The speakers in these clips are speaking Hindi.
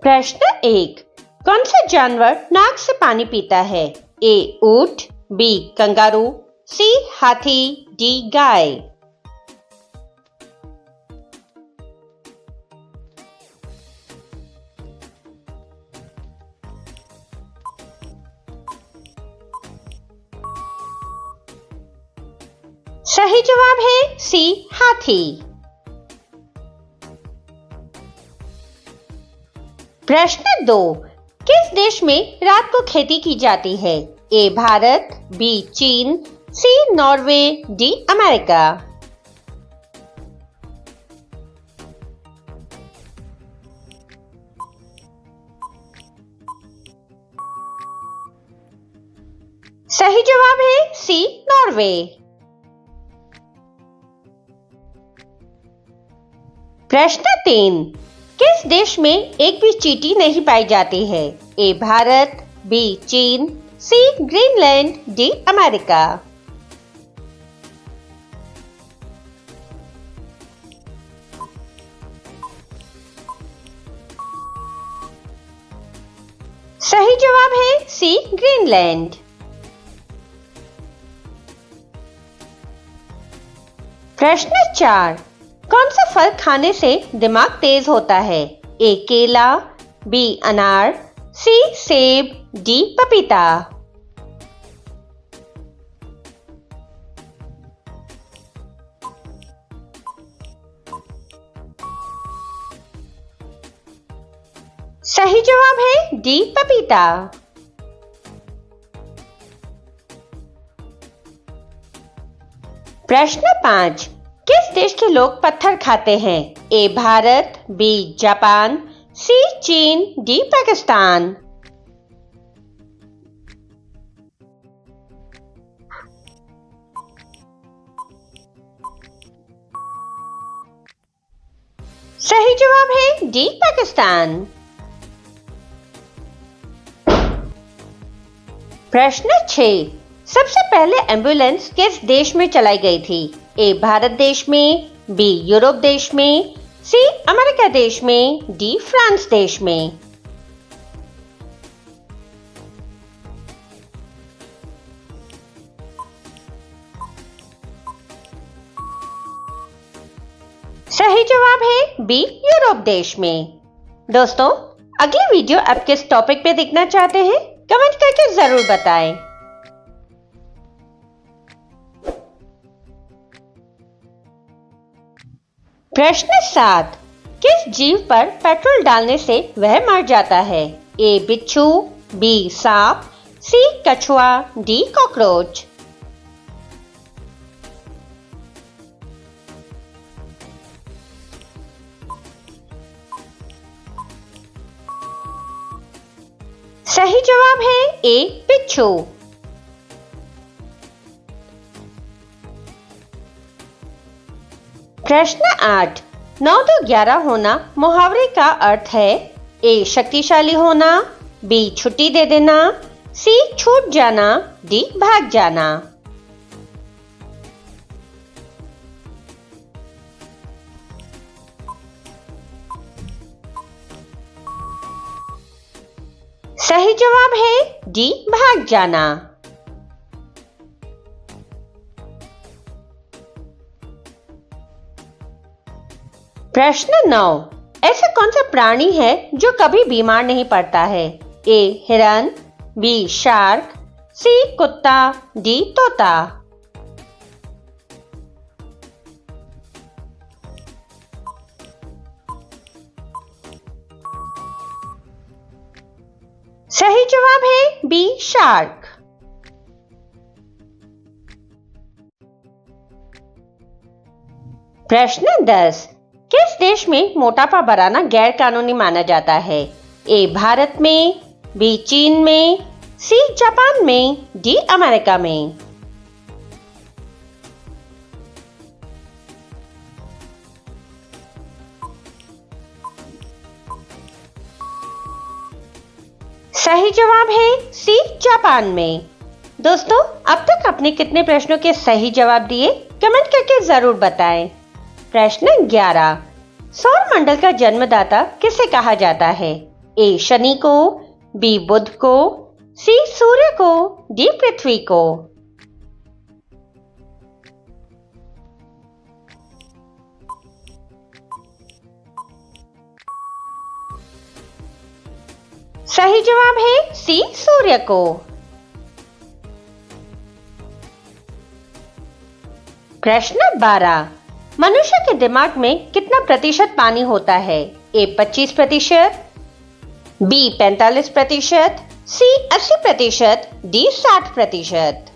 प्रश्न 1। कौन सा जानवर नाक से पानी पीता है? ए ऊंट, बी कंगारू, सी हाथी, डी गाय। सही जवाब है सी हाथी। प्रश्न 2। किस देश में रात को खेती की जाती है? ए भारत, बी चीन, सी नॉर्वे, डी अमेरिका। सही जवाब है सी नॉर्वे। प्रश्न 3। किस देश में एक भी चींटी नहीं पाई जाती है? ए भारत, बी चीन, सी ग्रीनलैंड, डी अमेरिका। सही जवाब है सी ग्रीनलैंड। प्रश्न 4। कौन सा फल खाने से दिमाग तेज होता है? ए केला, बी अनार, सी सेब, डी पपीता। सही जवाब है डी पपीता। प्रश्न 5। किस देश के लोग पत्थर खाते हैं? ए भारत, बी जापान, सी चीन, डी पाकिस्तान। सही जवाब है डी पाकिस्तान। प्रश्न 6। सबसे पहले एम्बुलेंस किस देश में चलाई गई थी? ए भारत देश में, बी यूरोप देश में, सी अमेरिका देश में, डी फ्रांस देश में। सही जवाब है बी यूरोप देश में। दोस्तों, अगली वीडियो आप किस टॉपिक पे देखना चाहते हैं कमेंट करके जरूर बताएं। प्रश्न 7। किस जीव पर पेट्रोल डालने से वह मर जाता है? ए बिच्छू, बी सांप, सी कछुआ, डी कॉकरोच। सही जवाब है ए बिच्छू। प्रश्न 8। 9 2 11 होना मुहावरे का अर्थ है? ए शक्तिशाली होना, बी छुट्टी दे देना, सी छूट जाना, डी भाग जाना। सही जवाब है डी भाग जाना। प्रश्न 9। ऐसा कौन सा प्राणी है जो कभी बीमार नहीं पड़ता है? ए हिरन, बी शार्क, सी कुत्ता, डी तोता। सही जवाब है बी शार्क। प्रश्न 10। किस देश में मोटापा बढ़ाना गैर कानूनी माना जाता है? ए भारत में, बी चीन में, सी जापान में, डी अमेरिका में। सही जवाब है सी जापान में। दोस्तों, अब तक आपने कितने प्रश्नों के सही जवाब दिए कमेंट करके जरूर बताएं। प्रश्न 11। सौर मंडल का जन्मदाता किसे कहा जाता है? ए शनि को, बी बुध को, सी सूर्य को, डी पृथ्वी को। सही जवाब है सी सूर्य को। प्रश्न 12। मनुष्य के दिमाग में कितना प्रतिशत पानी होता है? ए 25%, बी 45%, सी 80%, डी 60%।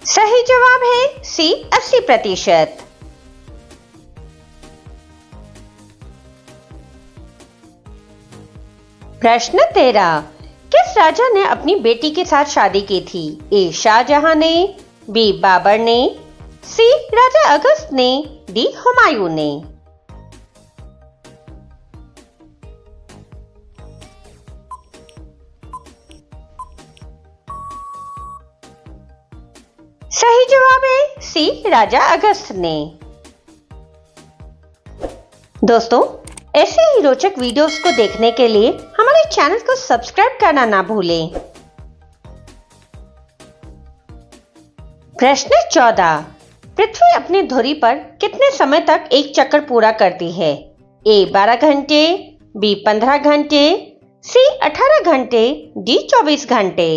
सही जवाब है सी 80%। प्रश्न 13। किस राजा ने अपनी बेटी के साथ शादी की थी? ए शाहजहां ने, बी बाबर ने, सी राजा अगस्त ने, डी हुमायूं ने। सही जवाब है सी राजा अगस्त ने। दोस्तों, ऐसे ही रोचक वीडियोस को देखने के लिए हमारे चैनल को सब्सक्राइब करना ना भूलें। प्रश्न 14। पृथ्वी अपनी धुरी पर कितने समय तक एक चक्कर पूरा करती है? ए 12 घंटे, बी 15 घंटे, सी 18 घंटे, डी 24 घंटे।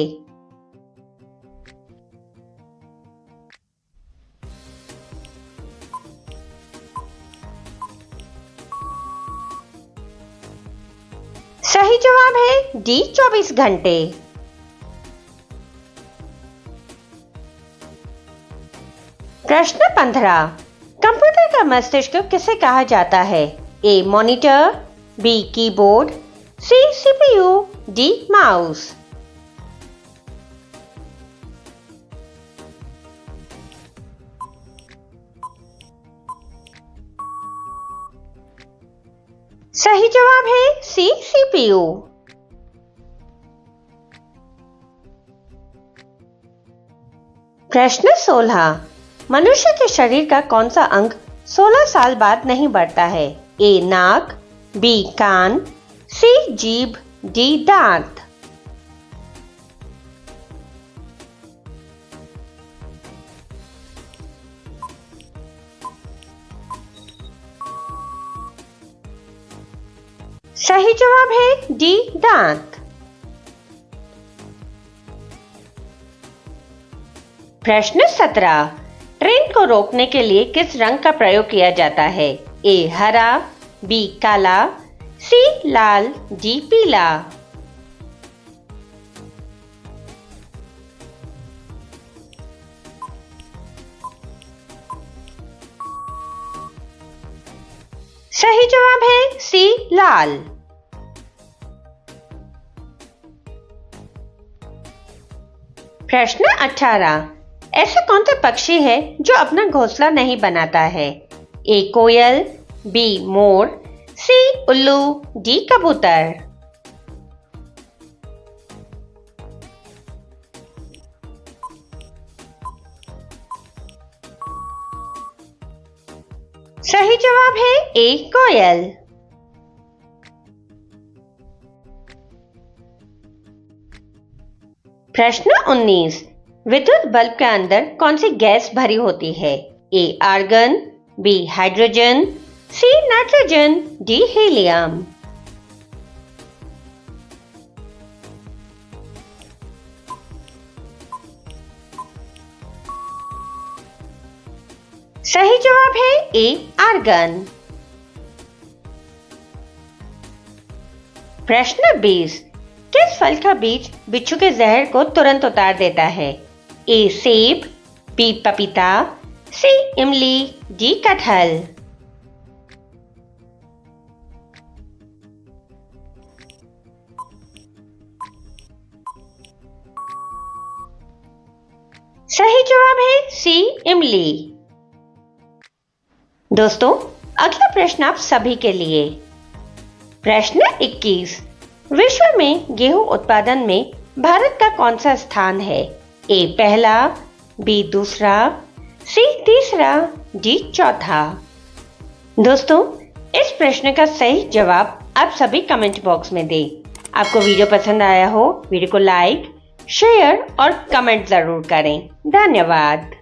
सही जवाब है डी 24 घंटे। प्रश्न 15। कंप्यूटर का मस्तिष्क किसे कहा जाता है? A monitor, B keyboard, C CPU, D mouse. सही जवाब है सी सीपीयू। प्रश्न 16। मनुष्य के शरीर का कौन सा अंग 16 साल बाद नहीं बढ़ता है? ए नाक, बी कान, सी जीभ, डी दांत। सही जवाब है डी दांत। प्रश्न 17। ट्रेन को रोकने के लिए किस रंग का प्रयोग किया जाता है? ए हरा, बी काला, सी लाल, डी पीला। सही जवाब है सी लाल। प्रश्न 18। ऐसा कौन सा पक्षी है जो अपना घोंसला नहीं बनाता है? ए कोयल, बी मोर, सी उल्लू, डी कबूतर। सही जवाब है ए कोयल। प्रश्न 19। विद्युत बल्ब के अंदर कौन सी गैस भरी होती है? A argon, B hydrogen, C nitrogen, D helium. सही जवाब है ए आर्गन। प्रश्न 20। किस फल का बीज बिच्छू के जहर को तुरंत उतार देता है? ए सेब, बी पपीता, सी इमली, डी कटहल। सही जवाब है सी इमली। दोस्तों, अगला प्रश्न आप सभी के लिए। प्रश्न 21। विश्व में गेहूं उत्पादन में भारत का कौन सा स्थान है? ए पहला, बी दूसरा, सी तीसरा, डी चौथा। दोस्तों, इस प्रश्न का सही जवाब आप सभी कमेंट बॉक्स में दें। आपको वीडियो पसंद आया हो, वीडियो को लाइक, शेयर और कमेंट जरूर करें। धन्यवाद।